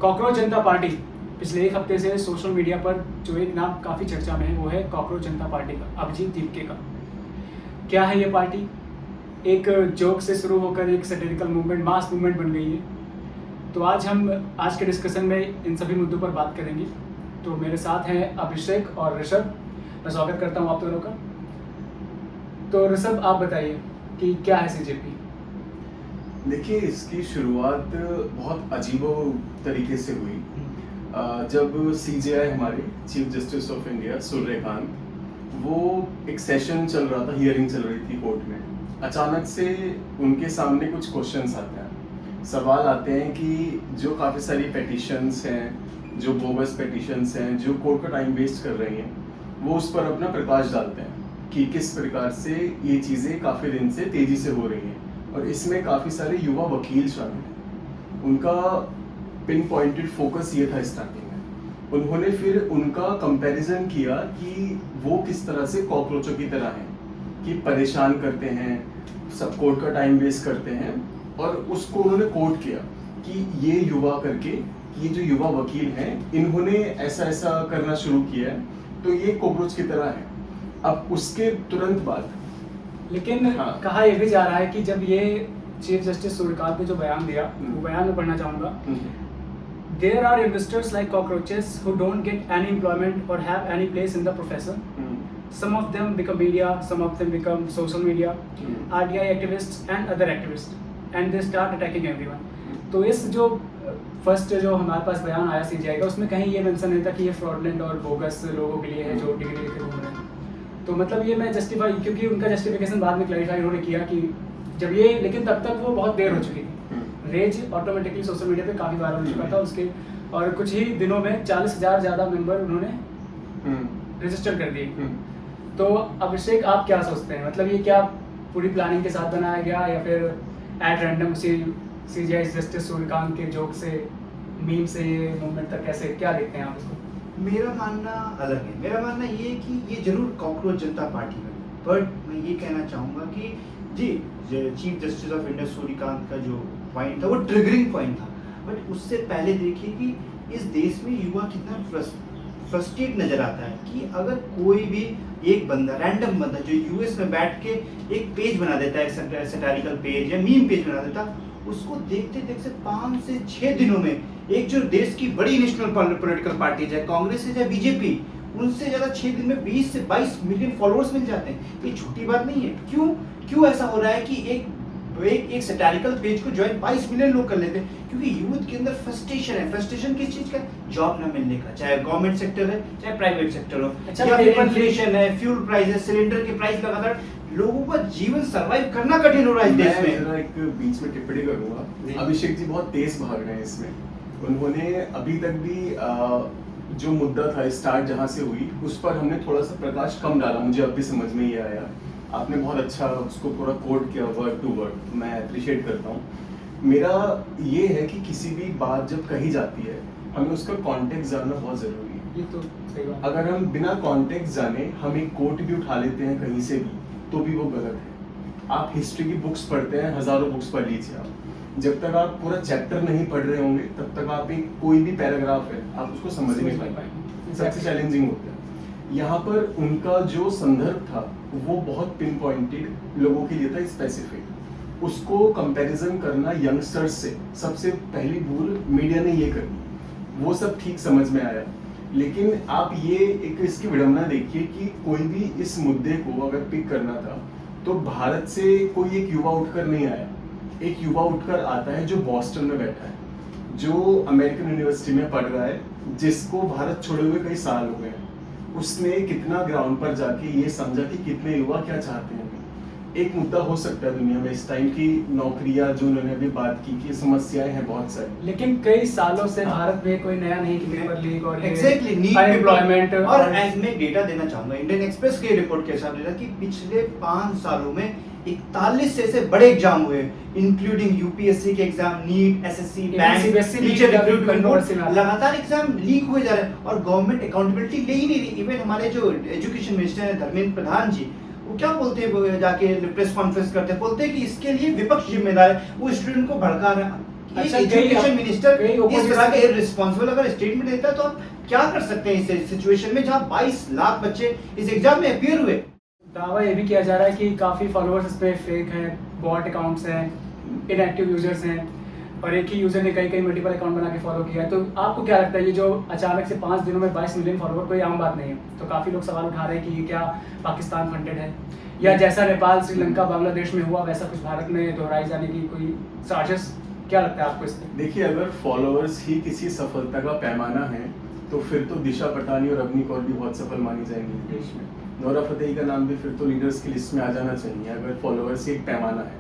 Cockroach जनता party पिछले एक हफ्ते से सोशल मीडिया पर जो एक नाम काफ़ी चर्चा में है वो है कॉकरोच जनता पार्टी का, अभिजीत दीपके का। क्या है ये पार्टी? एक जोक से शुरू होकर एक सैटिरिकल मूवमेंट, मास मूवमेंट बन गई है। तो आज के डिस्कशन में इन सभी मुद्दों पर बात करेंगे। तो मेरे साथ हैं अभिषेक और ऋषभ। मैं स्वागत करता हूँ आप दोनों का। तो ऋषभ, आप बताइए कि क्या है सीजेपी? देखिए, इसकी शुरुआत बहुत अजीबो तरीके से हुई जब सीजेआई, हमारे chief justice of India Suryakant, वो एक सेशन चल रहा था, हियरिंग चल रही थी कोर्ट में। अचानक से उनके सामने कुछ क्वेश्चंस आते हैं, सवाल आते हैं कि जो काफ़ी सारी पेटिशंस हैं, जो बोगस पेटिशंस हैं, जो कोर्ट का टाइम वेस्ट कर रही हैं, वो उस पर अपना प्रकाश डालते हैं कि किस प्रकार से ये चीज़ें काफ़ी दिन से तेज़ी से हो रही हैं। और इसमें काफ़ी सारे युवा वकील शामिल हैं। उनका पिन पॉइंटेड फोकस ये था स्टार्टिंग में। उन्होंने फिर उनका कंपैरिजन किया कि वो किस तरह से कॉकरोचों की तरह हैं, कि परेशान करते हैं, सब कोर्ट का टाइम वेस्ट करते हैं। और उसको उन्होंने कोट किया कि ये युवा करके, ये जो युवा वकील हैं, इन्होंने ऐसा ऐसा करना शुरू किया है, तो ये कॉकरोच की तरह है। अब उसके तुरंत बाद लेकिन कहा यह भी जा रहा है कि जब ये चीफ जस्टिस सूर्यकांत ने जो बयान दिया, वो बयान में पढ़ना चाहूँगा। There are investors like cockroaches who don't get any employment or have any place in the profession. Some of them become media, some of them become social media, RTI activists and other activists, and they start attacking everyone. तो इस जो first जो हमारे पास बयान आया CGI का, उसमें कहीं ये मेंशन नहीं था कि ये फ्रॉडलेंट और बोगस लोगों के लिए है जो डिग्री लेकर घूम रहे हैं। तो मतलब ये मैं जस्टिफाई, क्योंकि उनका जस्टिफिकेशन बाद में क्लैरिफाई उन्होंने किया कि जब ये, लेकिन तब तक वो बहुत देर हो चुकी थी। रेज ऑटोमेटिकली सोशल मीडिया पे काफ़ी वायरल हो चुका था उसके, और कुछ ही दिनों में 40,000 ज़्यादा मेंबर उन्होंने रजिस्टर कर दिए। तो अभिषेक, आप क्या सोचते हैं? मतलब ये क्या पूरी प्लानिंग के साथ बनाया गया, या फिर at random CGI justice Suryakant के जोक से, मीम से ये मूवमेंट तक कैसे, क्या देखते हैं आप इसको? मेरा मानना अलग है। मेरा मानना ये है कि ये जरूर कॉकरोच जनता पार्टी में, बट मैं ये कहना चाहूँगा कि जी chief justice of India Suryakant का जो पॉइंट था वो ट्रिगरिंग पॉइंट था। बट उससे पहले देखिए कि इस देश में युवा कितना फ्रस्ट्रेट नजर आता है कि अगर कोई भी एक बंदा, रैंडम बंदा जो यूएस में बैठ के एक पेज बना देता है, एक सैटारिकल पेज या मीम पेज बना देता, उसको देखते देखते 5 से 6 दिनों में एक जो देश की बड़ी नेशनल पॉलिटिकल पार्टी, चाहे कांग्रेस है चाहे बीजेपी, उनसे ज़्यादा 6 दिन में 20 से 22 मिलियन फॉलोअर्स मिल जाते हैं। ये छोटी बात नहीं है। क्यों ऐसा हो रहा है कि एक सैटारिकल पेज को ज्वाइन 22 मिलियन लोग कर लेते हैं? क्योंकि यूथ के अंदर फ्रस्ट्रेशन है। फ्रस्ट्रेशन किस चीज़ का? जॉब ना मिलने का, चाहे गवर्नमेंट सेक्टर है चाहे प्राइवेट सेक्टर हो। अच्छा, या फिर इन्फ्लेशन है, फ्यूल प्राइस, सिलेंडर के प्राइस लगातार, लोगों का जीवन सर्वाइव करना कठिन हो रहा है देश में। मैं एक बीच में टिप्पणी करूंगा। अभिषेक जी बहुत तेज भाग रहे हैं इसमें। उन्होंने अभी तक भी जो मुद्दा था, स्टार्ट जहां से हुई, उस पर हमने थोड़ा सा प्रकाश कम डाला। मुझे अब भी समझ में ये आया। आपने बहुत अच्छा उसको पूरा कोड किया वर्ड टू वर्ड, मैं अप्रिशिएट करता हूँ। मेरा ये है कि किसी भी बात जब कही जाती है, हमें उसका कॉन्टेक्स्ट जानना बहुत जरूरी है। ये तो सही बात। अगर हम बिना कॉन्टेक्स्ट जाने हम एक कोट भी उठा लेते हैं कहीं से भी, तो भी वो गलत है। आप हिस्ट्री की बुक्स पढ़ते हैं, हजारों बुक्स पढ़ लीजिए आप, जब तक आप पूरा चैप्टर नहीं पढ़ रहे होंगे तब तक आप एक कोई भी पैराग्राफ है आप उसको समझ नहीं पाएंगे। सबसे चैलेंजिंग होता है। यहाँ पर उनका जो संदर्भ था वो बहुत पिन पॉइंटेड लोगों के लिए था, स्पेसिफिक। उसको कंपैरिजन करना यंगस्टर्स से, सबसे पहली भूल मीडिया ने ये करी। वो सब ठीक समझ में आया, लेकिन आप ये एक इसकी विडंबना देखिए कि कोई भी इस मुद्दे को अगर पिक करना था तो भारत से कोई एक युवा उठकर नहीं आया। एक युवा उठकर आता है जो बॉस्टन में बैठा है, जो अमेरिकन यूनिवर्सिटी में पढ़ रहा है, जिसको भारत छोड़े हुए कई साल हो गए। उसने कितना ग्राउंड पर जाके ये समझा कि कितने युवा क्या चाहते हैं। एक मुद्दा हो सकता है दुनिया में इस टाइम की नौकरियां, जो उन्होंने अभी बात की कि समस्याएं हैं बहुत सारी, लेकिन कई सालों से भारत में कोई नया नहीं कि पेपर लीक और एग्जैक्टली अनएम्प्लॉयमेंट। और एज मैं डेटा देना चाहूंगा, इंडियन एक्सप्रेस के रिपोर्ट के हिसाब से कि पिछले 5 सालों में 41 से ऐसे बड़े एग्जाम हुए, इंक्लूडिंग यूपीएससी के एग्जाम, नीट, एसएससी, बैंक, लगातार एग्जाम लीक हुए जा रहे हैं और गवर्नमेंट अकाउंटेबिलिटी ले ही नहीं रही। इवन हमारे जो एजुकेशन मिनिस्टर है धर्मेंद्र प्रधान जी, वो क्या बोलते हैं, जाके प्रेस कॉन्फ्रेंस करते हैं, बोलते हैं कि इसके लिए विपक्ष जिम्मेदार है, वो स्टूडेंट को भड़का रहा है। अच्छा, एजुकेशन मिनिस्टर कई इस opposition- तरह के इररिस्पांसिबल अगर स्टेटमेंट देता है तो आप क्या कर सकते हैं इस सिचुएशन में जहां 22 लाख बच्चे इस एग्जाम में अपीयर हुए? दावा ये भी किया जा रहा है कि काफ़ी फॉलोअर्स इस पे फेक हैं, बॉट अकाउंट्स हैं, इनएक्टिव यूजर्स हैं और एक ही यूजर ने कई मल्टीपल अकाउंट बना के फॉलो किया है। तो आपको क्या लगता है ये जो अचानक से 5 दिनों में 22 मिलियन फॉलोअर कोई आम बात नहीं है, तो काफ़ी लोग सवाल उठा रहे हैं कि ये क्या पाकिस्तान फंडेड है या जैसा नेपाल, श्रीलंका, बांग्लादेश में हुआ वैसा कुछ भारत में दोहराई जाने की कोई साजिश? क्या लगता है आपको इस पर? देखिए, अगर फॉलोअर्स ही किसी सफलता का पैमाना है तो फिर तो दिशा पटानी और अवनी कौर भी बहुत सफल मानी जाएंगी इस देश में। नोरा फतेही का नाम भी फिर तो लीडर्स की लिस्ट में आ जाना चाहिए अगर फॉलोअर्स ही एक पैमाना है।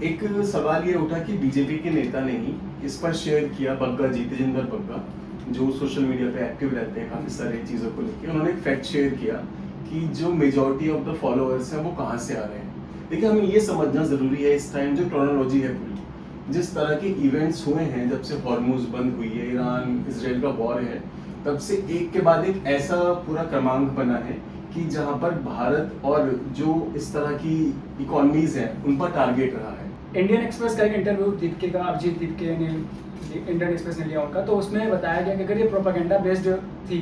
एक सवाल ये उठा कि बीजेपी के नेता ने ही इस पर शेयर किया, बग्गा जी, तेजिंदर बग्गा, जो सोशल मीडिया पे एक्टिव रहते हैं काफ़ी सारी चीज़ों को लेकर, उन्होंने एक फैक्ट शेयर किया कि जो मेजॉरिटी ऑफ द फॉलोअर्स हैं वो कहाँ से आ रहे हैं। देखिए, हमें ये समझना ज़रूरी है इस टाइम जो क्रोनोलॉजी है पूरी, जिस तरह के इवेंट्स हुए हैं जब से हॉर्मुज़ बंद हुई है, ईरान इसराइल का वॉर है, तब से एक के बाद एक ऐसा पूरा क्रमांक बना है कि जहाँ पर भारत और जो इस तरह की इकोनॉमीज हैं उन पर टारगेट रहा है। इंडियन एक्सप्रेस का एक इंटरव्यू दीपके का, अभिजीत दीपके ने इंडियन एक्सप्रेस ने लिया उनका, तो उसमें बताया गया कि अगर ये प्रोपेगेंडा बेस्ड थी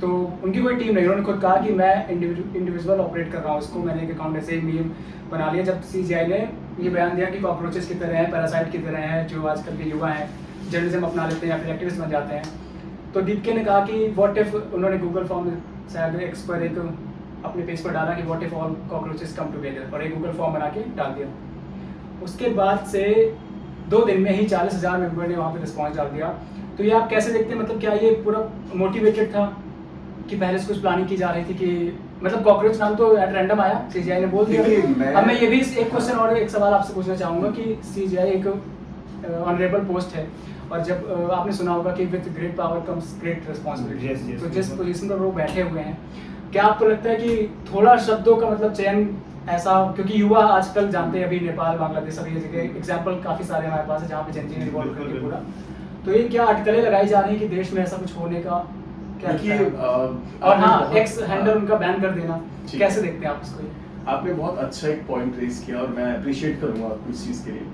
तो उनकी कोई टीम नहीं। उन्होंने खुद कहा कि मैं इंडिविजुअल ऑपरेट कर रहा हूँ इसको, मैंने एक अकाउंट ऐसे ही मीम बना लिया। जब सीजीआई ने ये बयान दिया कि कॉकरोचेस की तरह हैं, पैरासाइट की तरह हैं, जो आजकल के युवा हैं जर्नलिज्म अपना लेते हैं या फिर एक्टिविस्ट बन जाते हैं, तो दीपके ने कहा कि व्हाट इफ, उन्होंने गूगल फॉर्म शायद एक्स पर एक अपने पेज पर डाला कि what if all cockroaches come together, और एक गूगल फॉर्म बना के डाल दिया। उसके बाद से 2 दिन में ही 40,000 मेंबर ने वहाँ पे रिस्पॉन्स डाल दिया। तो ये आप कैसे देखते हैं, मतलब क्या ये पूरा मोटिवेटेड था कि पहले से कुछ प्लानिंग की जा रही थी कि मतलब कॉकरोच नाम तो एट रैंडम आया, सीजीआई ने बोल दिया। अब मैं ये भी एक क्वेश्चन और एक सवाल आपसे पूछना चाहूँगा कि सीजीआई एक ऑनरेबल पोस्ट है और जब आपने सुना होगा कि with great power comes great responsibility, तो जिस पोजीशन पर वो बैठे हुए हैं, क्या आपको लगता है कि थोड़ा शब्दों का मतलब चयन ऐसा, क्योंकि युवा आजकल जानते हैं अभी नेपाल, बांग्लादेश, अभी ये जगह एग्जाम्पल काफ़ी सारे हमारे पास है जहाँ पे जनजी ने रिवॉल्व करके पूरा, तो ये क्या अटकलें लगाई जा रही है कि देश में ऐसा कुछ होने का क्या लगता है? और हाँ, एक्स हैंडल उनका बैन कर देना, कैसे देखते हैं आप इसको? आपने बहुत अच्छा एक पॉइंट रेज किया और मैं अप्रिशिएट करूंगा आपको इस चीज़ के लिए।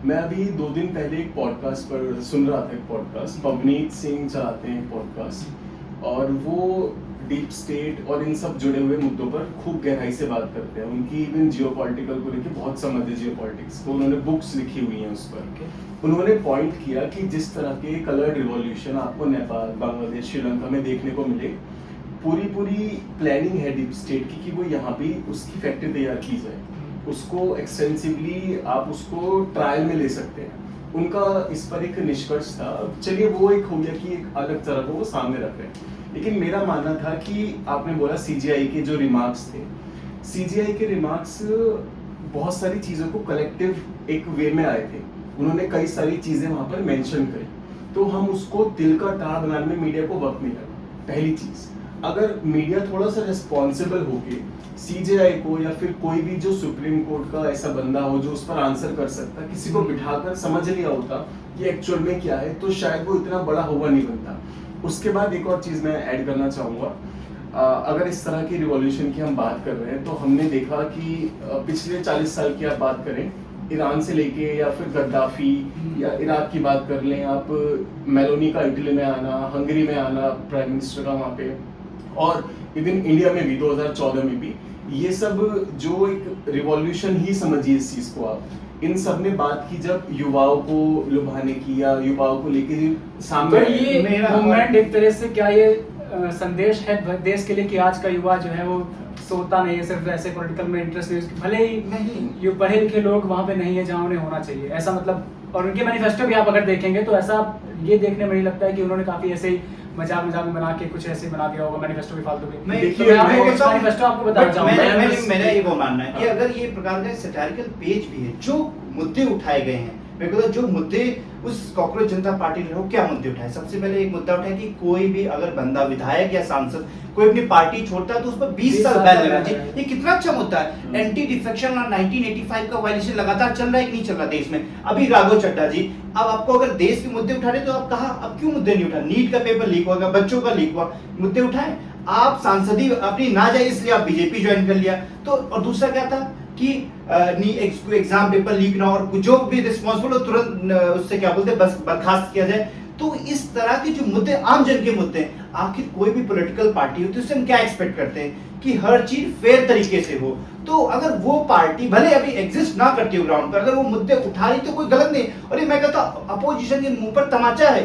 मैं अभी 2 दिन पहले एक पॉडकास्ट पर सुन रहा था, एक पॉडकास्ट पवनीत सिंह चलाते हैं एक पॉडकास्ट, और वो डीप स्टेट और इन सब जुड़े हुए मुद्दों पर खूब गहराई से बात करते हैं। उनकी इवन जियो पॉलिटिकल को लेकर बहुत समझ है, जियो पॉलिटिक्स को, उन्होंने बुक्स लिखी हुई हैं उस पर। उन्होंने पॉइंट किया कि जिस तरह के कलर रिवॉल्यूशन आपको नेपाल, बांग्लादेश, श्रीलंका में देखने को मिले, पूरी प्लानिंग है डीप स्टेट की कि वो यहाँ भी उसकी फैक्ट्री तैयार की जाए, उसको एक्सटेंसिवली आप उसको ट्रायल में ले सकते हैं। उनका इस पर एक निष्कर्ष था। चलिए, वो एक हो गया कि एक अलग तरह को वो सामने रख रहे हैं, लेकिन मेरा मानना था कि आपने बोला सीजीआई के जो रिमार्क्स थे, सीजीआई के रिमार्क्स बहुत सारी चीज़ों को कलेक्टिव एक वे में आए थे। उन्होंने कई सारी चीज़ें वहाँ पर मेंशन करी, तो हम उसको तिल का ताड़ बनाने में मीडिया को वक्त मिला। पहली चीज़, अगर मीडिया थोड़ा सा रिस्पॉन्सिबल होके सीजीआई को या फिर कोई भी जो सुप्रीम कोर्ट का ऐसा बंदा हो जो उस पर आंसर कर सकता, किसी को बिठाकर समझ लिया होता कि एक्चुअल में क्या है, तो शायद वो इतना बड़ा हुआ नहीं बनता। उसके बाद एक और चीज़ मैं ऐड करना चाहूँगा, अगर इस तरह की रिवॉल्यूशन की हम बात कर रहे हैं तो हमने देखा कि पिछले 40 साल की आप बात करें, ईरान से लेके या फिर गद्दाफी या इराक की बात कर लें आप, मेलोनी का इटली में आना, हंगरी में आना प्राइम मिनिस्टर का वहाँ पे, और इवन इंडिया में भी 2014 में भी, ये सब जो एक रिवॉल्यूशन ही समझिए इस चीज़ को आप, इन सब ने बात की जब युवाओं को लुभाने की या युवाओं को लेके सामने। तो ये मूवमेंट एक तरह से क्या ये संदेश है देश के लिए कि आज का युवा जो है वो सोता नहीं है, सिर्फ ऐसे पॉलिटिकल में इंटरेस्ट नहीं, भले ही नहीं पढ़े लिखे लोग वहाँ पे नहीं है जहाँ उन्हें होना चाहिए, ऐसा मतलब। और उनके मैनिफेस्टो भी आप अगर देखेंगे तो ऐसा ये देखने में नहीं लगता है कि उन्होंने काफी ऐसे ही मजाक में बना के कुछ ऐसे बना दिया होगा मैनिफेस्टो भी फालतू के। मैनिफेस्टो आपको बताना चाहूंगा, मेरा ये वो मानना है कि अगर ये प्रकार का सैटारिकल पेज भी है, जो मुद्दे उठाए गए हैं, मेरे को जो मुद्दे उस कॉकरोच जनता पार्टी ने क्या मुद्दे उठाए, सबसे पहले एक मुद्दा उठाया कि कोई भी अगर बंदा विधायक या सांसद कोई अपनी पार्टी छोड़ता है तो उस पर 20 साल बैन लगना चाहिए। ये कितना अच्छा मुद्दा है। एंटी डिफेक्शन और 1985 का वायलेशन लगातार चल रहा है कि नहीं चल रहा देश में। अभी राघव चड्ढा जी, अब आपको अगर देश के मुद्दे उठा रहे तो आप कहा, अब क्यों मुद्दे नहीं उठा? नीट का पेपर लीक हुआ, बच्चों का लीक हुआ, मुद्दे उठाए। आप सांसदी अपनी ना जाए इसलिए आप बीजेपी ज्वाइन कर लिया। तो और दूसरा क्या था कि एग्जाम पेपर लीक ना और जो भी रिस्पॉन्सिबल हो तुरंत उससे क्या बोलते हैं बस बर्खास्त किया जाए। तो इस तरह के जो मुद्दे आम जन के मुद्दे हैं, आखिर कोई भी पॉलिटिकल पार्टी होती है उससे हम क्या एक्सपेक्ट करते हैं कि हर चीज फेयर तरीके से हो। तो अगर वो पार्टी भले अभी एग्जिस्ट ना करती हो ग्राउंड पर, अगर वो मुद्दे उठा रही तो कोई गलत नहीं। और ये मैं कहता हूं अपोजिशन के मुंह पर तमाचा है,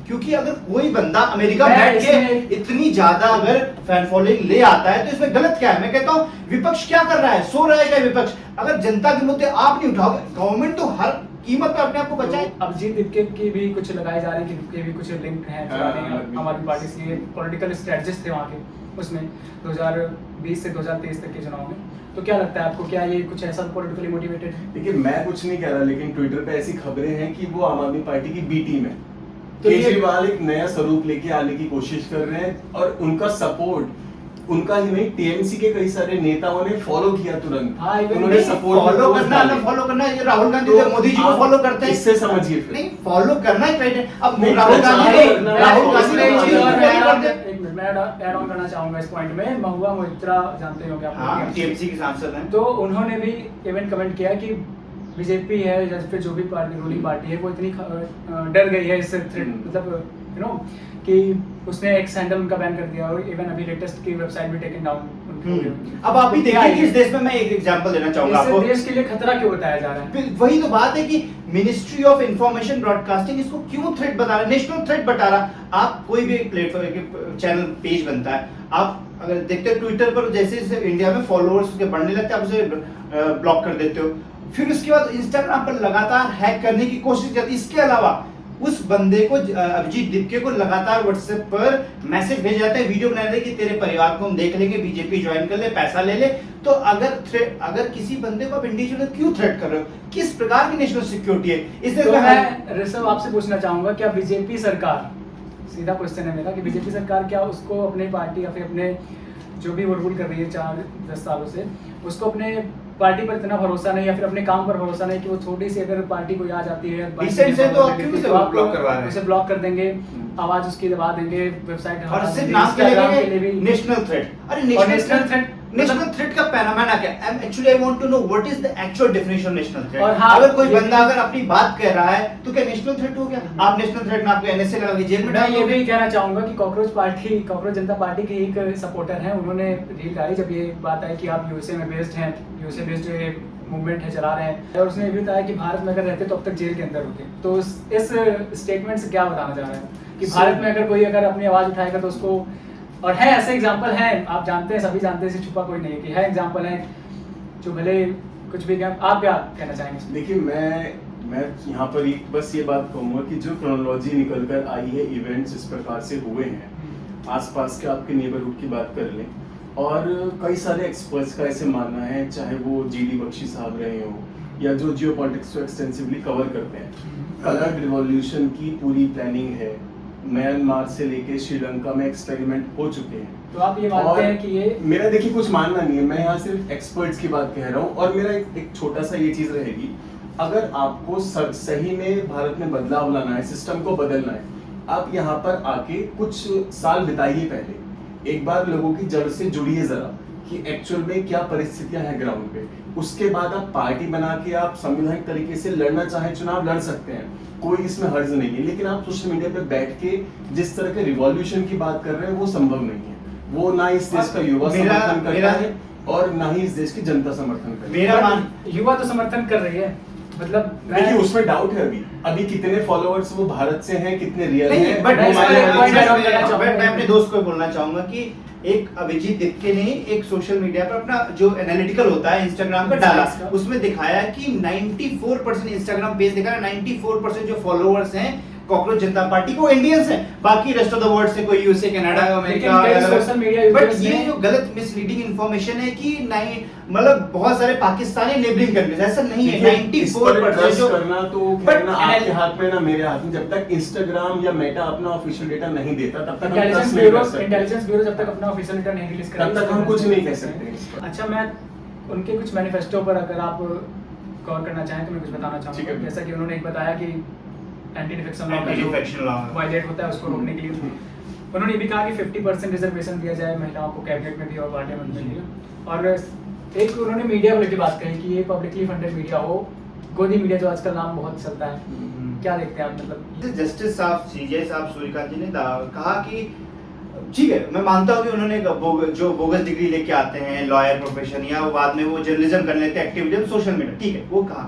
क्योंकि अगर कोई बंदा अमेरिका बैठ के इतनी ज्यादा अगर फैन फॉलोइंग ले आता है तो इसमें गलत क्या है? मैं कहता हूं विपक्ष क्या कर रहा है, सो रहा है क्या विपक्ष? अगर जनता के मुद्दे आप नहीं उठाओगे, गवर्नमेंट तो हर कीमत पे अपने आप को बचाए। तो अभिजीत दिपके की भी कुछ लगाए जा रहे हैं कि दिपके भी कुछ लिंक हैं आम आदमी पार्टी से, पॉलिटिकल स्ट्रेटजिस्ट थे वहाँ के उसमें 2020 से 2023 तक के चुनाव में। तो क्या लगता है आपको, क्या ये कुछ ऐसा पॉलिटिकली मोटिवेटेड है? देखिए मैं कुछ नहीं कह रहा, लेकिन ट्विटर पे ऐसी खबरें हैं कि वो आम आदमी पार्टी की बी टीम है। तो केजरीवाल एक नया स्वरूप लेके आने की कोशिश कर रहे हैं और उनका सपोर्ट उनका ही नहीं, टीएमसी के कई सारे नेताओं ने फॉलो किया तुरंत। हाँ, उन्होंने सपोर्ट फॉलो करना ना फॉलो करना, ये राहुल गांधी तो मोदी जी को फॉलो करते हैं, इससे समझिए फिर। नहीं फॉलो करना ही राइट है। अब नहीं, राहुल गांधी नहीं, ने राहुल गांधी ने एक चीज मिनट, कर दे। मैं ऐड ऑन करना चाहूंगा इस पॉइंट में। महुआ मोइत्रा जानते होंगे आप हाँ लोग, टीएमसी के सांसद हैं। तो उन्होंने भी इवन कमेंट किया कि बीजेपी है या फिर जो भी पार्टी रूलिंग पार्टी है वो इतनी डर गई है इससे थ्रेट, मतलब यू नो कि उसने एक हैंडल उनका बैन कर दिया और इवन अभी लेटेस्ट की वेबसाइट भी टेकन डाउन। अब आप भी देखिए कि इस देश में मैं एक एग्जांपल देना चाहूंगा आपको, देश के लिए खतरा क्यों बताया जा रहा है? वही तो बात है कि मिनिस्ट्री ऑफ इंफॉर्मेशन ब्रॉडकास्टिंग इसको क्यों थ्रेट बता रहा है, नेशनल थ्रेट बता रहा। आप कोई भी एक प्लेटफॉर्म चैनल पेज बनता है, आप अगर देखते हो ट्विटर पर जैसे जैसे इंडिया में फॉलोअर्स उसके बढ़ने लगते हैं आप उसे ब्लॉक कर देते हो, फिर उसके बाद इंस्टाग्राम पर लगातार हैक करने की कोशिश करती है। इसके अलावा उस बंदे को अभिजीत दिपके को लगातार व्हाट्सएप पर मैसेज भेजे जाते हैं, वीडियो बना रहे कि तेरे परिवार को हम देख लेंगे, बीजेपी ज्वाइन कर ले, पैसा ले ले। तो अगर किसी बंदे को आप इंडिविजुअल क्यों थ्रेट कर रहे हो, किस प्रकार की नेशनल सिक्योरिटी है? इससे तो मैं ऋषभ आपसे पूछना चाहूंगा, क्या बीजेपी सरकार, सीधा क्वेश्चन है मेरा, कि बीजेपी सरकार क्या उसको अपने पार्टी या फिर अपने जो भी वो रूल कर रही है 4-10 सालों से, उसको अपने पार्टी पर इतना भरोसा नहीं या फिर अपने काम पर भरोसा नहीं कि वो छोटी सी अगर पार्टी कोई आ जाती है डिसेंट से तो आप क्यों उसे ब्लॉक करवा रहे हैं? उसे ब्लॉक कर देंगे, आवाज उसकी दबा देंगे, वेबसाइट और सिर्फ नाम के लिए भी नेशनल थ्रेट। अरे नेशनल थ्रेट, नेशनल थ्रेट का पैरामीटर क्या है? Actually I want to know what is the actual definition of national threat. और हाँ, अगर कोई बंदा अगर अपनी बात कह रहा है तो क्या नेशनल थ्रेट हो गया? आप नेशनल थ्रेट में आपको एनएसए लगा के जेल में मैं डाल ये दोगे। भी कहना चाहूंगा कि कांग्रेस जनता पार्टी के एक सपोर्टर हैं, उन्होंने रील डाली जब ये बात आई कि आप यूएसए में बेस्ड हैं, यूएसए बेस्ड जो ये मूवमेंट है चला रहे हैं, और उसने ये भी बताया कि भारत में अगर रहते तो अब तक जेल के अंदर होते। तो इस स्टेटमेंट से क्या बताना चाह रहे हैं कि भारत में अगर कोई अगर अपनी आवाज उठाएगा तो उसको, और है ऐसे एग्जांपल हैं, आप जानते हैं, सभी जानते हैं, इससे छुपा कोई नहीं है कि है एग्जांपल है जो भले कुछ भी क्या, आप क्या कहना चाहेंगे? देखिए मैं यहाँ पर एक बस ये बात कहूँगा कि जो क्रोनोलॉजी निकल कर आई है, इवेंट्स इस प्रकार से हुए हैं, आसपास के आपके नेबरहुड की बात कर लें, और कई सारे एक्सपर्ट्स का ऐसे मानना है, चाहे वो जीडी बख्शी साहब रहे हो या जो जियो पॉलिटिक्स को एक्सटेंसिवली कवर करते हैं, कलर रिवॉल्यूशन की पूरी प्लानिंग है। म्यांमार से लेके श्रीलंका में एक्सपेरिमेंट हो चुके हैं। तो आप ये मानते हैं कि ये, मेरा देखिए कुछ मानना नहीं है, मैं यहाँ सिर्फ एक्सपर्ट्स की बात कह रहा हूँ। और मेरा एक छोटा सा ये चीज रहेगी, अगर आपको सही में भारत में बदलाव लाना है, सिस्टम को बदलना है, आप यहाँ पर आके कुछ साल बिताइए, पहले एक बार लोगों की जड़ से जुड़िए जरा कि एक्चुअल में क्या परिस्थितियां हैं ग्राउंड पे। उसके बाद आप पार्टी बना के आप संवैधानिक तरीके से लड़ना चाहे चुनाव लड़ सकते हैं, कोई इसमें हर्ज नहीं है। लेकिन आप सोशल मीडिया पे बैठ के जिस तरह के रिवॉल्यूशन की बात कर रहे हैं वो संभव नहीं है। वो ना इस देश का युवा समर्थन करता है और ना ही इस देश की जनता समर्थन करती है। मेरा मान युवा तो समर्थन कर रही है, मतलब देखिए उसमें डाउट है अभी कितने फॉलोअर्स वो भारत से हैं, कितने रियल नहीं, हैं। बट मैं मैं अपने दोस्त को बोलना चाहूंगा कि एक अभिजीत दिपके ने एक सोशल मीडिया पर अपना जो एनालिटिकल होता है इंस्टाग्राम पर डाला, उसमें दिखाया कि 94% इंस्टाग्राम पेज दिखा रहा है, 94% जो फॉलोअर्स हैं कॉकरोच जनता पार्टी को इंडियंस हैं, बाकी रेस्ट ऑफ द वर्ल्ड से कोई USA Canada America, social media but ये जो गलत मिसलीडिंग इंफॉर्मेशन है कि नहीं, मतलब बहुत सारे पाकिस्तानी नेबरिंग कंट्रीज, ऐसा नहीं है। 94% जो करना तो ना आपके हाथ में ना मेरे हाथ में, जब तक इंस्टाग्राम या मेटा अपना ऑफिशियल डेटा नहीं देता तब तक इंटेलिजेंस ब्यूरो जब तक अपना ऑफिशियल डेटा नहीं रिलीज तब तक हम कुछ नहीं कह सकते। अच्छा, मैं उनके कुछ मैनिफेस्टो पर अगर आप गौर करना चाहें तो मैं कुछ बताना चाहूंगा। जैसा कि उन्होंने एक बताया कि एंटी डिफेक्शन लॉ वायलेट होता है, उसको रोकने के लिए उन्होंने ये भी कहा कि 50% रिजर्वेशन दिया जाए महिलाओं को कैबिनेट में भी और पार्लियामेंट में भी। और एक उन्होंने मीडिया को लेकर बात कही कि ये पब्लिकली फंडेड मीडिया हो, गोदी मीडिया जो आजकल नाम बहुत चलता है, क्या देखते हैं आप? मतलब जस्टिस साहब सीजे साहब सूर्यकांत जी ने कहा कि ठीक है, मैं मानता हूँ कि उन्होंने जो बोगस डिग्री लेके आते हैं लॉयर प्रोफेशन या वो बाद में वो जर्नलिज्म कर लेते हैं, एक्टिविज्म, सोशल मीडिया, ठीक है वो कहा,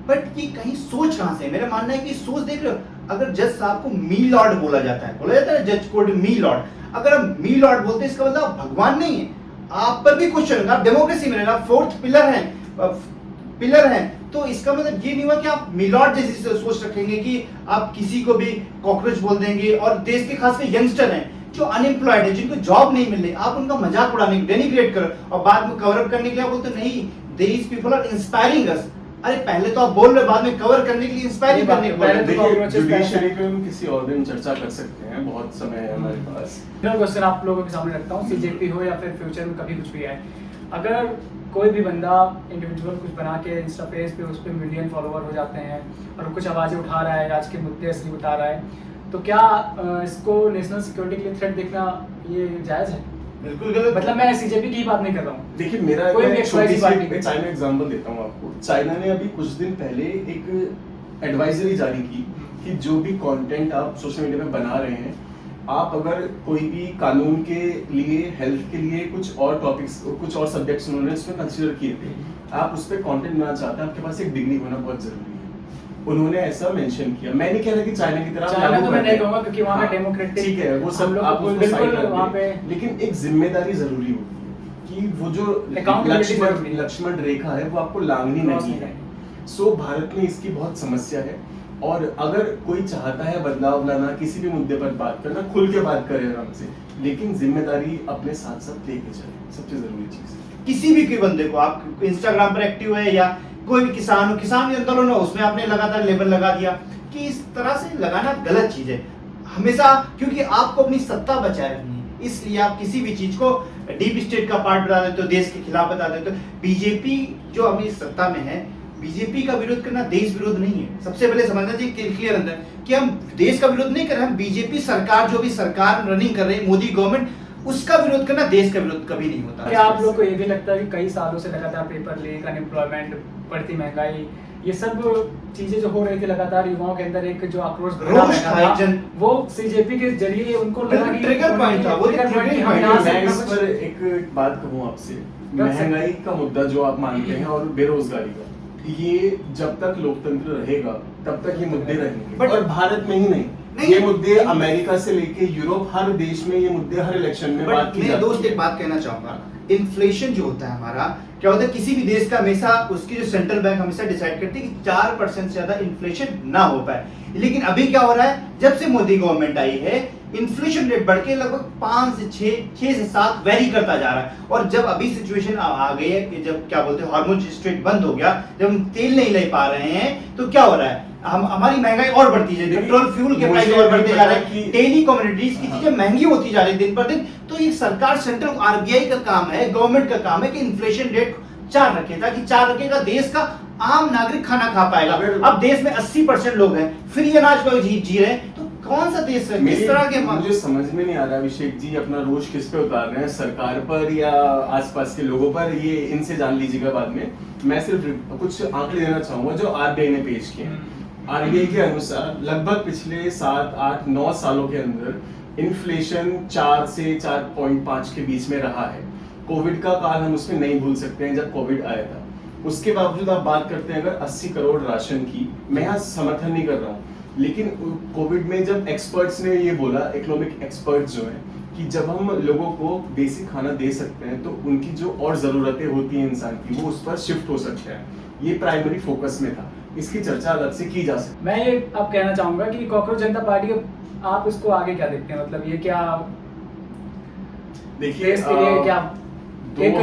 बट ये कहीं सोच कहाँ से है? मेरा मानना है कि सोच देख रहे हो, अगर जज साहब को मी लॉर्ड बोला जाता है जज कोर्ट मी लॉर्ड, अगर हम मी लॉर्ड बोलते हैं इसका मतलब आप भगवान नहीं है, आप पर भी क्वेश्चन, आप डेमोक्रेसी में रहेगा, फोर्थ पिलर है, तो इसका मतलब ये नहीं हुआ कि आप मिलॉर्ड जैसी सोच रखेंगे कि आप किसी को भी कॉकरोच बोल देंगे। और देश के खासकर यंगस्टर हैं जो अनएम्प्लॉयड है, जिनको जॉब नहीं मिल रही, आप उनका मजाक उड़ाने, डेनिग्रेट करो और बाद में कवर अप करने के लिए आप बोलते नहीं these people are inspiring us. अरे पहले तो आप बोल रहे, बाद में कवर करने के लिए इंस्पायरिंग करने के लिए। देखिए जुडिशरी पे हम किसी और दिन चर्चा कर सकते हैं, बहुत समय है हमारे पास। मेरा क्वेश्चन आप लोगों के सामने रखता हूँ, सीजेपी हो या फिर फ्यूचर में कभी कुछ भी है, अगर कोई भी बंदा इंडिविजुअल कुछ बना के इंस्टा पेज पे उस पर मिलियन फॉलोवर हो जाते हैं और कुछ आवाज़ें उठा रहा है, आज के मुद्दे असली बता रहा है, तो क्या इसको नेशनल सिक्योरिटी के लिए थ्रेट देखना ये जायज़ है? बिल्कुल गलत। मतलब मैं सीजेपी की बात नहीं कर रहा हूँ। देखिए मेरा कोई भी एक छोटी XYZ पार्टी सी चाइना एग्जांपल देता हूँ आपको। चाइना ने अभी कुछ दिन पहले एक एडवाइजरी जारी की कि जो भी कंटेंट आप सोशल मीडिया पे बना रहे हैं, आप अगर कोई भी कानून के लिए, हेल्थ के लिए कुछ और टॉपिक्स, कुछ और सब्जेक्ट्स उन्होंने इसमें कंसीडर किए थे, आप उस पर कंटेंट बनाना चाहते हैं, आपके पास एक डिग्री होना बहुत जरूरी है। उन्होंने ऐसा मेंशन किया। मैं नहीं कह रहा कि चाइना की तरह चाइना तो मैं नहीं कहूंगा क्योंकि वहाँ का डेमोक्रेटिक, ठीक है वो सब आप उसको बिल्कुल साइड वहाँ पे, लेकिन एक जिम्मेदारी जरूरी होगी कि वो जो Accountability लक्ष्मण रेखा है वो आपको लांघनी नहीं है। सो भारत में इसकी बहुत समस्या है और अगर कोई चाहता है बदलाव लाना, किसी भी मुद्दे पर बात करना, खुल के बात करे आराम से, लेकिन जिम्मेदारी अपने साथ साथ लेके चले, सबसे जरूरी चीज है। किसी भी कोई बंदे को, आप इंस्टाग्राम पर एक्टिव है या कोई भी किसान हो, किसान आंदोलन हो, उसमें आपने लगातार लेबल लगा दिया कि इस तरह से लगाना गलत चीज है हमेशा, क्योंकि आपको अपनी सत्ता बचाए रखनी है, इसलिए आप किसी भी चीज को डीप स्टेट का पार्ट बता देते हो, देश के खिलाफ बता देते हो। बीजेपी जो अभी सत्ता में है, बीजेपी का विरोध करना देश विरोध नहीं है। सबसे पहले समझना चाहिए क्लियर अंदर कि हम देश का विरोध नहीं कर रहे हैं, बीजेपी सरकार जो भी सरकार रनिंग कर रही है, मोदी गवर्नमेंट, उसका विरोध करना, देश का विरोध कभी नहीं होता। क्या आप लोग को ये भी लगता है कि कई सालों से लगातार पेपर लीक, अनएम्प्लॉयमेंट, बढ़ती महंगाई, ये सब चीजें जो हो रही थी लगातार, युवाओं के अंदर एक जो आक्रोश भरा रहता था, वो सीजेपी के जरिए उनको लगा कि ट्रिगर पॉइंट था, वो ट्रिगर पॉइंट था। मैं इस पर एक बात कहूँ आपसे, महंगाई का मुद्दा जो आप मानते हैं और बेरोजगारी का, ये जब तक लोकतंत्र रहेगा तब तक ये मुद्दे रहेंगे, और भारत में ही नहीं, ये मुद्दे अमेरिका से लेके यूरोप, हर देश में ये मुद्दे हर इलेक्शन में बात की जाती है। दोस्त एक बात कहना चाहूंगा, इन्फ्लेशन जो होता है हमारा, क्या होता है किसी भी देश का हमेशा उसकी जो सेंट्रल बैंक हमेशा डिसाइड करती है कि 4% से ज्यादा इन्फ्लेशन ना हो पाए, लेकिन अभी क्या हो रहा है, जब से मोदी गवर्नमेंट आई है, इन्फ्लेशन रेट बढ़ के लगभग 5 से 6 से 7 वेरी करता जा रहा है। और जब अभी सिचुएशन आ गई है कि जब क्या बोलते हैं हार्मोन स्ट्रेट बंद हो गया, जब हम तेल नहीं ले पा रहे हैं, तो क्या हो रहा है, हमारी महंगाई और बढ़ती है, पेट्रोल फ्यूल के प्राइस और बढ़ते जा रहे हैं, डेली कमोडिटीज की चीजें महंगी होती जा रही है दिन पर दिन। तो ये सरकार, सेंट्रल आरबीआई का काम है, गवर्नमेंट का काम है कि इन्फ्लेशन रेट 4 रखे, ताकि 4 रखेगा, देश का आम नागरिक खाना खा पाएगा। अब देश में 80% लोग हैं फ्री अनाज पर जी रहे हैं, तो कौन सा देश है, किस तरह के? मुझे समझ में नहीं आ रहा अभिषेक जी, अपना रोज किस पे उतार रहे हैं, सरकार पर या आसपास के लोगों पर, ये इनसे जान लीजिएगा बाद में। मैं सिर्फ कुछ आंकड़े देना चाहूंगा जो आरबीआई ने पेश किए हैं। आरबीआई के अनुसार लगभग पिछले 7, 8, 9 सालों के अंदर इन्फ्लेशन 4 से 4.5 के बीच में रहा है। कोविड का काल हम उसमें नहीं भूल सकते हैं, जब कोविड आया था। उसके बावजूद आप बात करते हैं अगर 80 करोड़ राशन की, मैं यहाँ समर्थन नहीं कर रहा हूँ, लेकिन कोविड में जब एक्सपर्ट्स ने ये बोला, इकोनॉमिक एक्सपर्ट्स जो हैं, कि जब हम लोगों को बेसिक खाना दे सकते हैं तो उनकी जो और ज़रूरतें होती हैं इंसान की, वो उस पर शिफ्ट हो सकते हैं। ये प्राइमरी फोकस में था, इसकी चर्चा अलग से की जा सकती। मैं ये अब कहना चाहूंगा कि कांग्रेस जनता पार्टी, आप इसको आगे क्या देखते हैं? मतलब ये क्या देखिए इसके लिए क्या एक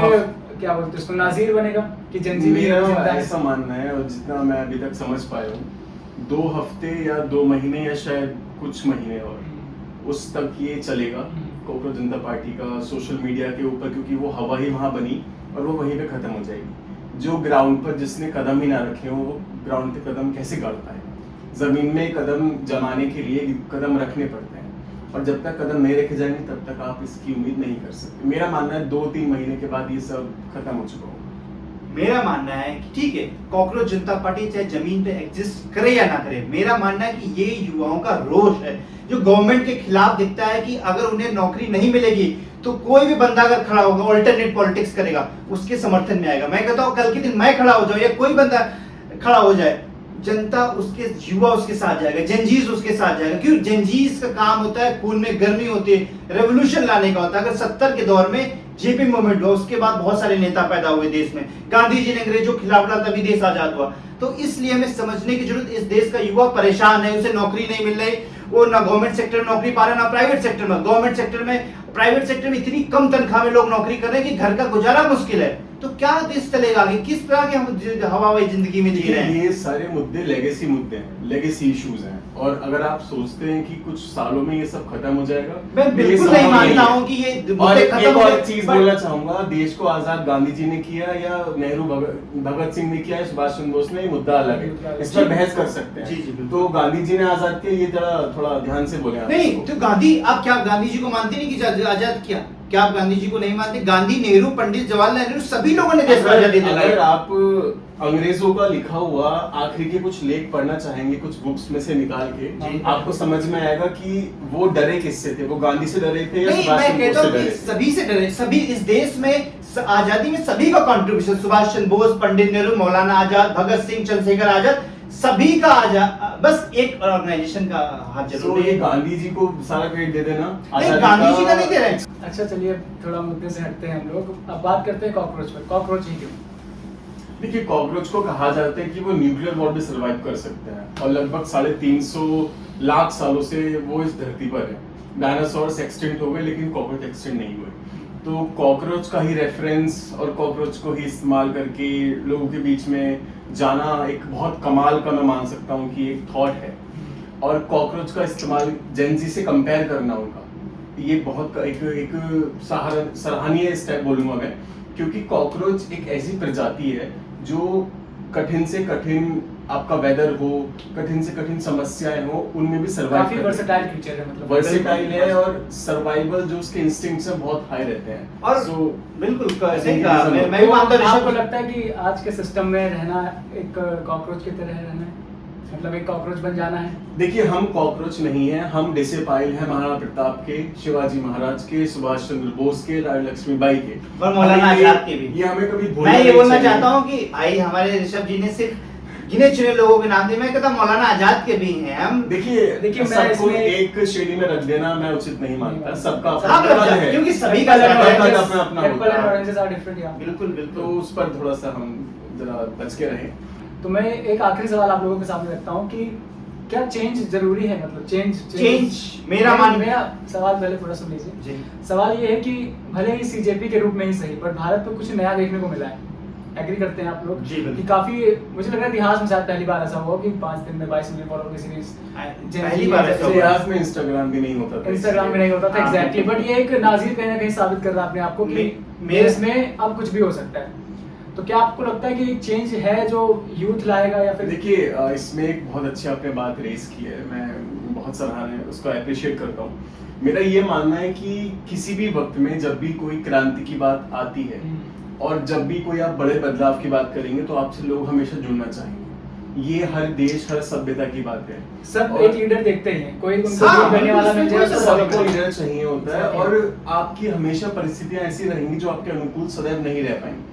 क्या बोलते हैं उसको, नाजीर बनेगा कि जनजी भी ऐसा मानना है, और जितना मैं अभी तक समझ पाया हूँ, 2 हफ्ते या 2 महीने या शायद कुछ महीने और उस तक ये चलेगा कांग्रेस जनता पार्टी का सोशल मीडिया के ऊपर, क्योंकि वो हवा ही वहाँ बनी और वो वहीं पे खत्म हो जाएगी। जो ग्राउंड पर जिसने कदम ही ना रखे हो, वो ग्राउंड पे कदम कैसे गाड़ पाए? जमीन में कदम जमाने के लिए कदम रखने पड़ते हैं, और जब तक कदम नहीं रखे जाएंगे तब तक आप इसकी उम्मीद नहीं कर सकते। मेरा मानना है 2-3 महीने के बाद ये सब खत्म हो चुका होगा। मेरा मानना है कि ठीक है, कॉकरोच जनता पार्टी चाहे जमीन पे एग्जिस्ट करे या ना करे, मेरा मानना है कि ये युवाओं का रोष है जो गवर्नमेंट के खिलाफ दिखता है कि अगर उन्हें नौकरी नहीं मिलेगी तो कोई भी बंदा अगर खड़ा होगा, ऑल्टरनेट पॉलिटिक्स करेगा, उसके समर्थन में आएगा। मैं कहता हूँ कल के दिन मैं खड़ा हो जाऊं या कोई बंदा खड़ा हो जाए, जनता उसके, युवा उसके साथ जाएगा, जनजीज उसके साथ जाएगा। क्यों? जनजीज का काम होता है, खून में गर्मी होती है, रेवोल्यूशन लाने का होता है। अगर 70 के दौर में जेपी मूवमेंट हुआ, उसके बाद बहुत सारे नेता पैदा हुए देश में, गांधी जी ने अंग्रेजों के खिलाफ लड़ा तभी देश आजाद हुआ। तो इसलिए हमें समझने की जरूरत, इस देश का युवा परेशान है, उसे नौकरी नहीं मिल रही, वो ना गवर्नमेंट सेक्टर में नौकरी पा रहा है ना प्राइवेट सेक्टर में। गवर्नमेंट सेक्टर में, प्राइवेट सेक्टर में इतनी कम तनख्वाह में लोग नौकरी कर रहे हैं कि घर का गुजारा मुश्किल है। तो क्या देश चलेगा आगे? किस तरह के हम हवाई जिंदगी में जी रहे हैं? ये सारे मुद्दे लेगेसी मुद्दे हैं, लेगेसी इश्यूज हैं। और अगर आप सोचते हैं कि कुछ सालों में ये सब खत्म हो जाएगा, मैं ये बिल्कुल नहीं संभव मानता है। हूं कि ये और मुद्दे एक खत्म हो और गए, चीज but- बोलना चाहूंगा, देश को आजाद गांधी जी ने किया या नेहरू भगत सिंह ने किया, सुभाष चंद्र बोस ने, ये मुद्दा अलग है, इस पर बहस कर सकते जी, जी, हैं। बिल्कुल। तो गांधी जी ने आजाद किया, ये थोड़ा ध्यान से बोले आप नहीं इसको। तो गांधी, आप क्या गांधी जी को मानते नहीं कि आजाद किया? क्या आप गांधी जी को नहीं मानते? गांधी, नेहरू, पंडित जवाहरलाल नेहरू, सभी लोगों ने देश को आजादी अगर दिलाई। आप अंग्रेजों का लिखा हुआ आखिरी के कुछ लेख पढ़ना चाहेंगे, कुछ बुक्स में से निकाल जी। के, आपको समझ में आएगा कि वो डरे किससे थे, वो गांधी से डरे थे या नहीं, सुभाष मैं चंद्र कहता बोस हूँ से कि डरे थे? सभी से डरे, सभी इस देश में आजादी में सभी का कंट्रीब्यूशन, सुभाष चंद्र बोस, पंडित नेहरू, मौलाना आजाद, भगत सिंह, चंद्रशेखर आजाद, सभी का आजाद, बस एक ऑर्गेनाइजेशन का हाथ तो जरूर ये है। गांधी जी को सारा क्रेडिट दे देना, नहीं, आजादी गांधी जी का नहीं दे रहे हैं। अच्छा चलिए थोड़ा मुद्दे से हटते हैं हम लोग, अब बात करते हैं कॉकरोच पर। कॉकरोच ही क्यों? देखिए, कॉकरोच को कहा जाता है कि वो न्यूक्लियर वॉर भी सरवाइव कर सकते हैं, और लगभग 350 लाख सालों से वो इस धरती पर है। डायनासोर्स एक्सटिंक्ट हो गए लेकिन कॉकरोच एक्सटिंक्ट नहीं हुए। तो कॉकरोच का ही रेफरेंस और कॉकरोच को ही इस्तेमाल करके लोगों के बीच में जाना एक बहुत कमाल का, मैं मान सकता हूँ कि एक थॉट है। और कॉकरोच का इस्तेमाल जेनजी से कंपेयर करना उनका, ये बहुत एक सराहनीय स्टेप बोलूंगा मैं, क्योंकि कॉकरोच एक ऐसी प्रजाति है जो कठिन से कठिन आपका वेदर हो, कठिन से कठिन समस्याएं हो, उनमें भी सर्वाइव काफी वर्सेटाइल क्रीचर है, मतलब वर्सेटाइल है, और सर्वाइवल जो उसके इंस्टिंक्ट्स हैं बहुत हाई रहते हैं। और So, बिल्कुल I think सही it कहा, is a मैं भी मानता हूं आपको ऋषभ। लगता है कि आज के सिस्टम में रहना एक कॉकरोच की तरह रहना है, मतलब एक कॉकरोच बन जाना है? देखिए, हम कॉकरोच नहीं हैं, हम डिसिपाइल हैं महाराणा प्रताप के, शिवाजी महाराज के, सुभाष चंद्र बोस के, रानी लक्ष्मीबाई के, और मौलाना हमें आजाद के भी। ये हमें कभी भूलना मैं ये नहीं बोलना चाहिए। चाहता हूँ कि भाई हमारे ऋषभ जी ने सिर्फ गिने चुने लोगों के नाम दिए, मैं कहता हूं मौलाना आजाद के भी हैं हम। देखिए मैं सबको इसमें एक श्रेणी में रख देना मैं उचित नहीं मानता, सबका अपना हाँ, अपना मतलब है, क्योंकि सभी का सबका अलग है। अपना Apple होता and है। oranges are different, yeah. बिल्कुल तो बिल्कुल। उस पर थोड़ा सा हम जरा बच के रहें। तो मैं एक आखिरी सवाल आप लोगों के सामने रखता हूँ कि क्या चेंज जरूरी है, मतलब चेंज मेरा मेरा सवाल पहले थोड़ा सुन लीजिए। जी। सवाल ये है कि भले ही सीजेपी के रूप में ही सही, पर भारत को कुछ नया देखने को मिला है। एग्री करते हैं आप लोग? जी, बिल्कुल। कि काफी, मुझे लग रहा है इतिहास में शायद पहली बार ऐसा हुआ कि 5 दिन में 22 मिलियन फॉलोअर की सीरीज पहली बार ऐसा हुआ। इतिहास में इंस्टाग्राम भी नहीं होता था, इंस्टाग्राम में नहीं होता था, हाँ, एग्जैक्टली। बिल्कुल। बट ये एक नाजीर कहीं ना कहीं साबित कर रहा है अपने आप को कि मेरे- देश में अब कुछ भी हो सकता है। तो क्या आपको लगता है कि एक चेंज है जो यूथ लाएगा, या फिर देखिए, इसमें एक बहुत अच्छी आपने बात रेस की है, मैं बहुत सराहनीय उसको अप्रिशिएट करता हूँ। मेरा ये मानना है कि किसी भी वक्त में जब भी कोई क्रांति की बात आती है और जब भी कोई आप बड़े बदलाव की बात करेंगे तो आपसे लोग हमेशा जुड़ना चाहेंगे। ये हर देश, हर सभ्यता की बात है। सब और- एक लीडर देखते ही हैं, कोई उनको हाँ, लीड करने वाला मिल जाए तो follow सबको करें। लीडर चाहिए होता है, और आपकी हमेशा परिस्थितियां ऐसी रहेंगी जो आपके अनुकूल सदैव नहीं रह पाएंगी।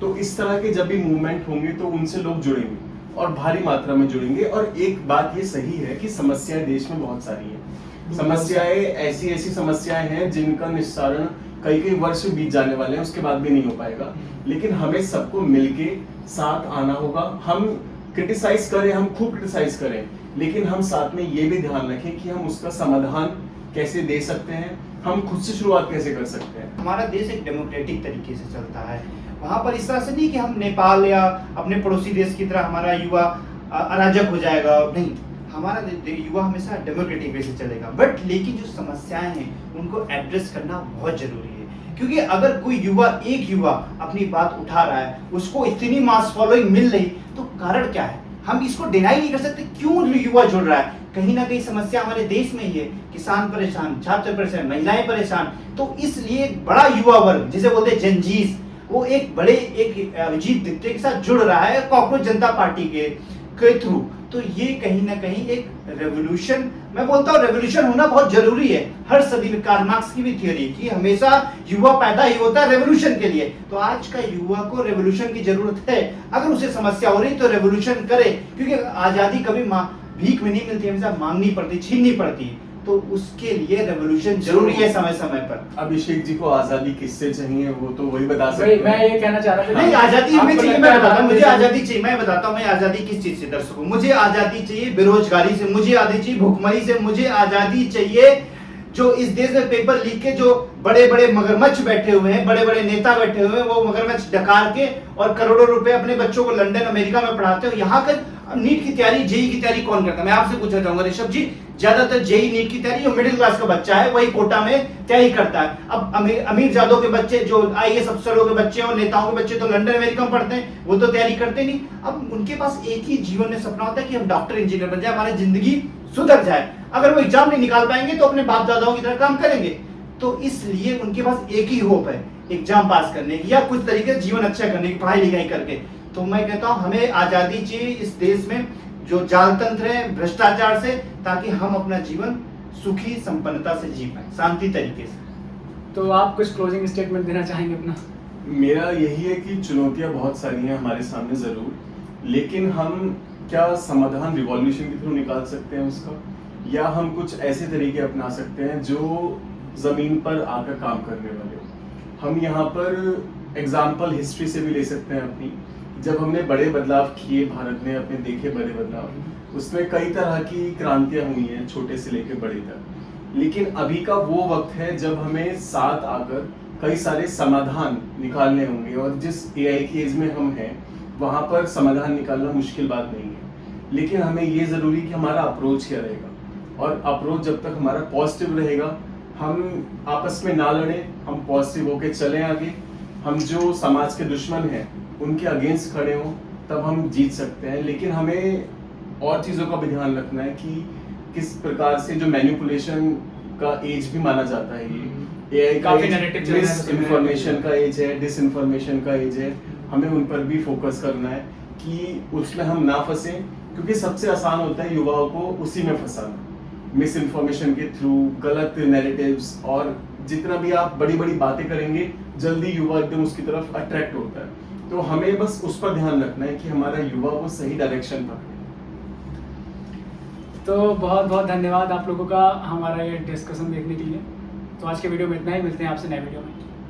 तो इस तरह के जब भी मूवमेंट होंगे तो उनसे लोग जुड़ेंगे और भारी मात्रा में जुड़ेंगे। और एक बात ये सही है कि समस्याएं देश में बहुत सारी हैं। समस्याएं ऐसी समस्याएं हैं जिनका निस्तारण कई वर्ष बीत जाने वाले हैं, उसके बाद भी नहीं हो पाएगा। लेकिन हमें सबको मिलके साथ आना होगा। हम क्रिटिसाइज करें, हम खूब क्रिटिसाइज करें, लेकिन हम साथ में ये भी ध्यान रखें कि हम उसका समाधान कैसे दे सकते हैं, हम खुद से शुरुआत कैसे कर सकते हैं। हमारा देश एक डेमोक्रेटिक तरीके से चलता है। वहाँ पर इस तरह से नहीं कि हम नेपाल या अपने पड़ोसी देश की तरह हमारा युवा अराजक हो जाएगा, नहीं। हमारा युवा हमेशा डेमोक्रेटिक वे से चलेगा। बट लेकिन जो समस्याएं हैं उनको एड्रेस करना बहुत जरूरी है, क्योंकि अगर कोई युवा, एक युवा अपनी बात उठा रहा है, उसको इतनी मास फॉलोइंग मिल रही, तो कारण क्या है? हम इसको डिनाई नहीं कर सकते क्यों युवा जुड़ रहा है। कहीं ना कहीं समस्या हमारे देश में ही है। किसान परेशान, छात्र परेशान, महिलाएं परेशान। तो इसलिए बड़ा युवा वर्ग जिसे बोलते हैं जनजीज, वो एक बड़े एक अभिजीत दिट्टे के साथ जुड़ रहा है कॉकरोच जनता पार्टी के थ्रू। तो ये कहीं ना कहीं एक रेवोल्यूशन, मैं बोलता हूँ रेवोल्यूशन होना बहुत जरूरी है। हर सदी में कार्ल मार्क्स की भी थ्योरी कि हमेशा युवा पैदा ही होता है रेवोल्यूशन के लिए। तो आज का युवा को रेवोल्यूशन की जरूरत है। अगर उसे समस्या हो रही तो रेवोल्यूशन करे, क्योंकि आजादी कभी भीख में नहीं मिलती, हमेशा मांगनी पड़ती, छीननी पड़ती। तो उसके लिए रेवोल्यूशन जरूरी है समय समय पर। अभिषेक जी को आजादी किससे चाहिए वो तो वही बता सकते वही हैं। मैं ये कहना चाह रहा था। नहीं, आजादी हमें आपको चाहिए, लगता मैं है बताता हूँ, मुझे भारत आजादी चाहिए। मैं बताता हूँ मैं आजादी किस चीज से दर्शकों, मुझे आजादी चाहिए बेरोजगारी से, मुझे आजादी चाहिए भुखमरी से, मुझे आजादी चाहिए जो इस देश में पेपर लीक के जो बड़े बड़े मगरमच्छ बैठे हुए हैं, बड़े बड़े नेता बैठे हुए हैं, वो मगरमच्छ डकार के और करोड़ों रुपए अपने बच्चों को लंदन अमेरिका में पढ़ाते हो। यहाँ कर नीट की तैयारी, जेई की तैयारी कौन करता है? मैं आपसे पूछना चाहूंगा ऋषभ जी, ज्यादातर जेई नीट की तैयारी जो मिडिल क्लास का बच्चा है वही कोटा में तैयारी करता है। अब अमीर जादों के बच्चे, जो आईएएस अफसरों के बच्चे और नेताओं के बच्चे तो लंदन अमेरिका में पढ़ते हैं, वो तो तैयारी करते नहीं। अब उनके पास एक ही जीवन में सपना होता है कि हम डॉक्टर इंजीनियर बन जाए, हमारी जिंदगी सुधर जाए। अगर वो एग्जाम नहीं निकाल पाएंगे तो अपने बाप दादाओं की तरह काम करेंगे। तो इसलिए उनके पास एक ही होप है, एग्जाम पास करने की या कुछ तरीके से जीवन अच्छा करने की, पढ़ाई लिखाई करके। तो मैं कहता हूं हमें आजादी चाहिए इस देश में जो जाल तंत्र है भ्रष्टाचार से, ताकि हम अपना जीवन सुखी संपन्नता से जी पाए, शांति तरीके से। तो आप कुछ क्लोजिंग स्टेटमेंट देना चाहेंगे अपना? मेरा यही है कि चुनौतियां बहुत सारी हैं हमारे सामने जरूर, लेकिन हम क्या समाधान रिवॉल्यूशन के थ्रू निकाल सकते हैं उसका, या हम कुछ ऐसे तरीके अपना सकते हैं जो जमीन पर आकर काम करने वाले हो। हम यहाँ पर एग्जाम्पल हिस्ट्री से भी ले सकते हैं अपनी, जब हमने बड़े बदलाव किए, भारत ने अपने देखे बड़े बदलाव, उसमें कई तरह की क्रांतियां हुई हैं छोटे से लेकर बड़े तक। लेकिन अभी का वो वक्त है जब हमें साथ आकर कई सारे समाधान निकालने होंगे, और जिस एआई की एज में हम हैं वहाँ पर समाधान निकालना मुश्किल बात नहीं है। लेकिन हमें ये ज़रूरी कि हमारा अप्रोच क्या रहेगा, और अप्रोच जब तक हमारा पॉजिटिव रहेगा, हम आपस में ना लड़ें, हम पॉजिटिव होके चलें आगे, हम जो समाज के दुश्मन हैं उनके अगेंस्ट खड़े हों, तब हम जीत सकते हैं। लेकिन हमें और चीज़ों का भी ध्यान रखना है कि किस प्रकार से जो मैनिपुलेशन का एज भी माना जाता है, ये एआई काफी narrative चल रहा है, मिस इन्फॉर्मेशन का एज है, डिस इन्फॉर्मेशन का एज है, हमें उन पर भी फोकस करना है कि उसमें हम ना फंसे, क्योंकि सबसे आसान होता है युवाओं को उसी में फंसाना, मिस इन्फॉर्मेशन के थ्रू, गलत नैरेटिव्स, और जितना भी आप बड़ी बड़ी बातें करेंगे जल्दी युवा एकदम उसकी तरफ अट्रैक्ट होता है। तो हमें बस उस पर ध्यान रखना है कि हमारा युवा वो सही डायरेक्शन पकड़े। तो बहुत बहुत धन्यवाद आप लोगों का हमारा ये डिस्कशन देखने के लिए। तो आज के वीडियो में इतना ही, मिलते हैं आपसे नए वीडियो में।